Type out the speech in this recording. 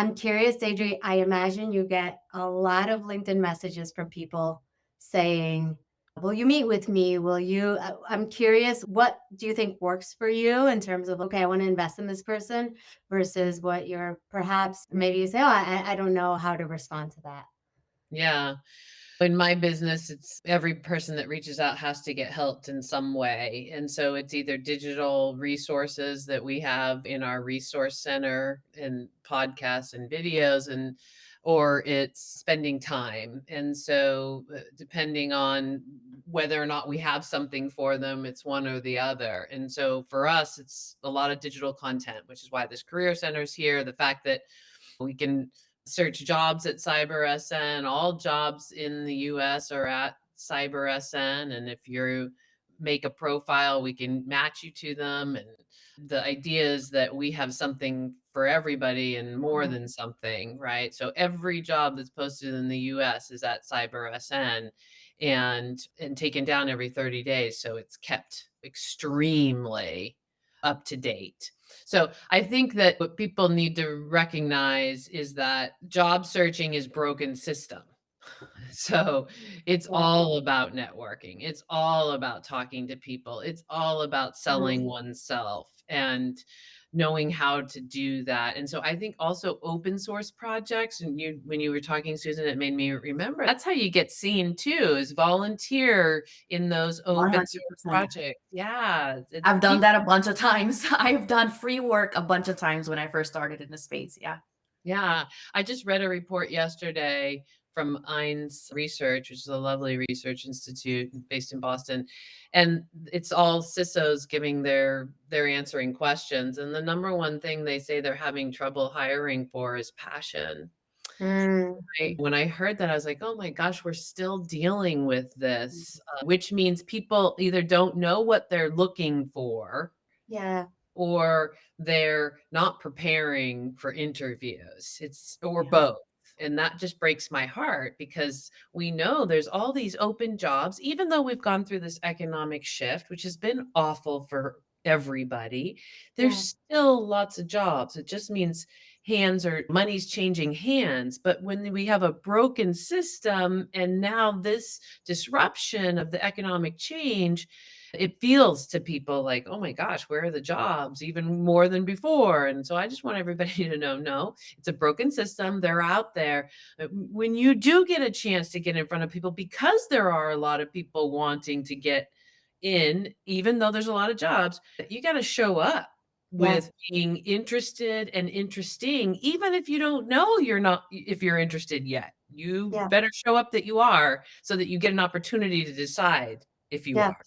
I'm curious, Deidre, I imagine you get a lot of LinkedIn messages from people saying, will you meet with me? Will you? I'm curious, what do you think works for you in terms of, okay, I want to invest in this person versus what you're perhaps maybe you say, oh, I don't know how to respond to that. Yeah. In my business, it's every person that reaches out has to get helped in some way. And so it's either digital resources that we have in our resource center and podcasts and videos and or it's spending time. And so depending on whether or not we have something for them, it's one or the other. And so for us, it's a lot of digital content, which is why this career center is here. The fact that we can search jobs at CyberSN. All jobs in the US are at CyberSN. And if you make a profile, we can match you to them. And the idea is that we have something for everybody and more Mhm. than something, right? So every job that's posted in the US is at CyberSN and taken down every 30 days. So it's kept extremely up to date. So I think that what people need to recognize is that job searching is broken system. So it's Yeah. all about networking. It's all about talking to people. It's all about Mhm. selling oneself and knowing how to do that. And so I think also open source projects, and you when you were talking, Susan, it made me remember that's how you get seen too, is volunteer in those open source 100%. projects. Yeah. I've done People that a bunch of times. I've done free work a bunch of times when I first started in the space. Yeah. Yeah, I just read a report yesterday from Eins Research, which is a lovely research institute based in Boston, and it's all CISOs giving their answering questions. And the number one thing they say they're having trouble hiring for is passion. Mm, When I heard that, I was like, oh my gosh, we're still dealing with this, which means people either don't know what they're looking for yeah. or they're not preparing for interviews. It's or Yeah. both. And that just breaks my heart because we know there's all these open jobs, even though we've gone through this economic shift, which has been awful for everybody. There's Yeah. still lots of jobs. It just means hands or money's changing hands. But when we have a broken system and now this disruption of the economic change, it feels to people like, "Oh my gosh, where are the jobs?" Even more than before, and so I just want everybody to know, no, it's a broken system, they're out there. When you do get a chance to get in front of people, because there are a lot of people wanting to get in, even though there's a lot of jobs, you gotta show up Yeah. with being interested and interesting, even if you don't know you're not if you're interested yet. You Yeah. better show up that you are so that you get an opportunity to decide if you Yeah. are.